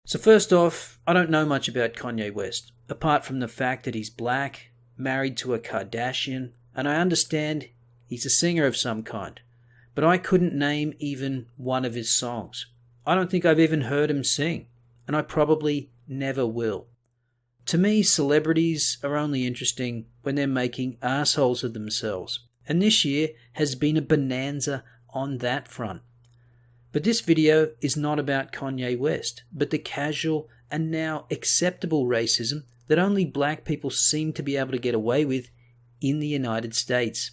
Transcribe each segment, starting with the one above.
So first off, I don't know much about Kanye West, apart from the fact that he's black, married to a Kardashian, and I understand he's a singer of some kind. But I couldn't name even one of his songs. I don't think I've even heard him sing, and I probably never will. To me, celebrities are only interesting when they're making assholes of themselves, and this year has been a bonanza on that front. But this video is not about Kanye West, but the casual and now acceptable racism that only black people seem to be able to get away with in the United States.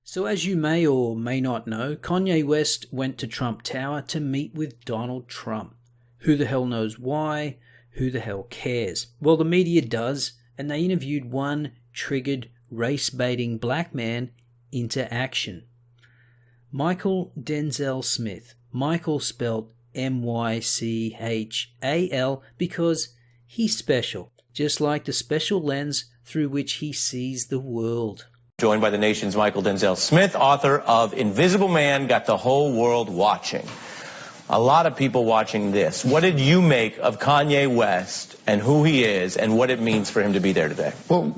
So as you may or may not know, Kanye West went to Trump Tower to meet with Donald Trump. Who the hell knows why? Who the hell cares? Well, the media does, and they interviewed one triggered race-baiting black man into action. Mychal Denzel Smith. Mychal spelled M-Y-C-H-A-L because he's special, just like the special lens through which he sees the world. Joined by the nation's Mychal Denzel Smith, author of Invisible Man, Got the Whole World Watching. A lot of people watching this. What did you make of Kanye West and who he is and what it means for him to be there today? Well,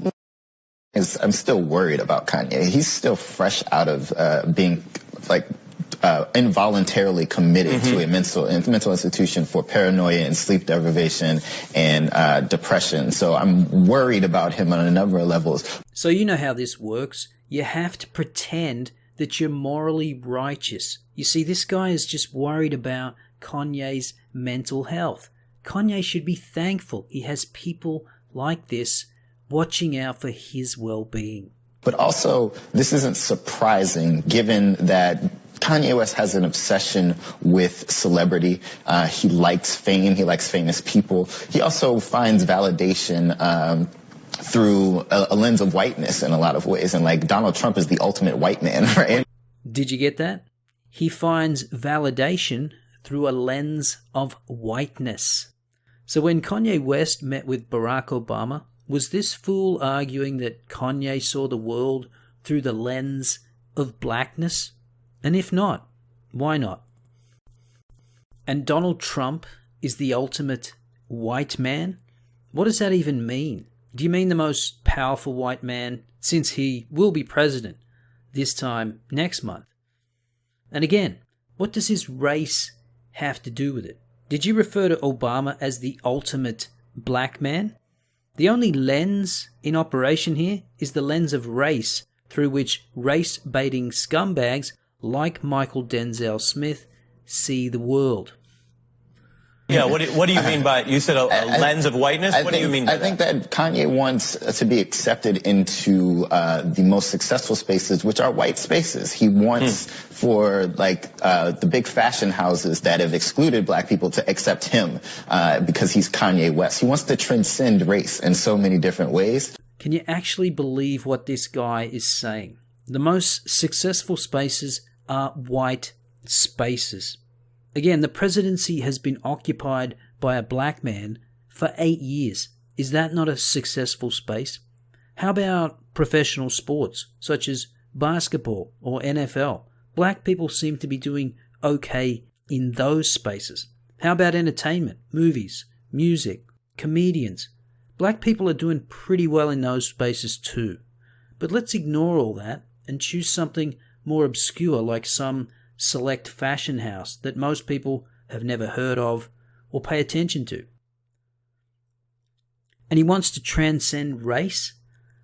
I'm still worried about Kanye. He's still fresh out of being involuntarily committed to a mental institution for paranoia and sleep deprivation and depression. So I'm worried about him on a number of levels. So you know how this works. You have to pretend that you're morally righteous. You see, this guy is just worried about Kanye's mental health. Kanye should be thankful he has people like this watching out for his well-being. But also, this isn't surprising given that Kanye West has an obsession with celebrity. He likes fame. He likes famous people. He also finds validation through a lens of whiteness in a lot of ways. And like Donald Trump is the ultimate white man, right? Did you get that? He finds validation through a lens of whiteness. So when Kanye West met with Barack Obama, was this fool arguing that Kanye saw the world through the lens of blackness? And if not, why not? And Donald Trump is the ultimate white man? What does that even mean? Do you mean the most powerful white man, since he will be president this time next month? And again, what does his race have to do with it? Did you refer to Obama as the ultimate black man? The only lens in operation here is the lens of race, through which race-baiting scumbags like Mychal Denzel Smith see the world. Yeah, what do you mean by, you said a lens of whiteness? What do you mean by that? I think that Kanye wants to be accepted into the most successful spaces, which are white spaces. He wants for the big fashion houses that have excluded black people to accept him because he's Kanye West. He wants to transcend race in so many different ways. Can you actually believe what this guy is saying? The most successful spaces are white spaces. Again, the presidency has been occupied by a black man for 8 years. Is that not a successful space? How about professional sports, such as basketball or NFL? Black people seem to be doing okay in those spaces. How about entertainment, movies, music, comedians? Black people are doing pretty well in those spaces too. But let's ignore all that and choose something more obscure, like some select fashion house that most people have never heard of or pay attention to. And he wants to transcend race?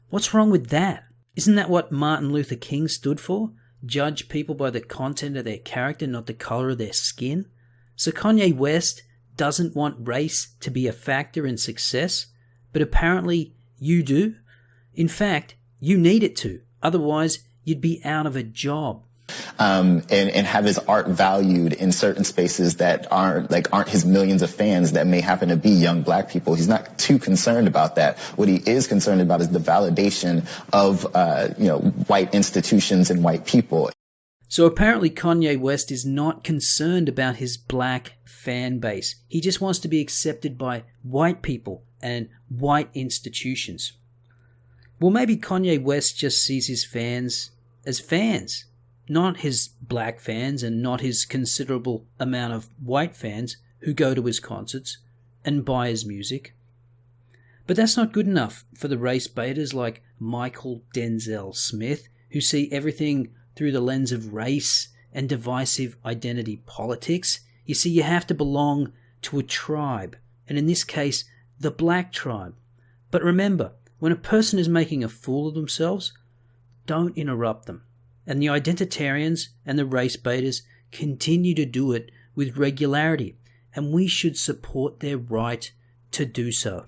What's wrong with that? Isn't that what Martin Luther King stood for? Judge people by the content of their character, not the color of their skin? So Kanye West doesn't want race to be a factor in success, but apparently you do. In fact, you need it to. Otherwise, you'd be out of a job. And have his art valued in certain spaces that aren't his millions of fans that may happen to be young black people. He's not too concerned about that. What he is concerned about is the validation of white institutions and white people. So apparently Kanye West is not concerned about his black fan base. He just wants to be accepted by white people and white institutions. Well, maybe Kanye West just sees his fans as fans, not his black fans and not his considerable amount of white fans who go to his concerts and buy his music. But that's not good enough for the race baiters like Mychal Denzel Smith, who see everything through the lens of race and divisive identity politics. You see, you have to belong to a tribe, and in this case, the black tribe. But remember, when a person is making a fool of themselves, don't interrupt them. And the identitarians and the race baiters continue to do it with regularity, and we should support their right to do so.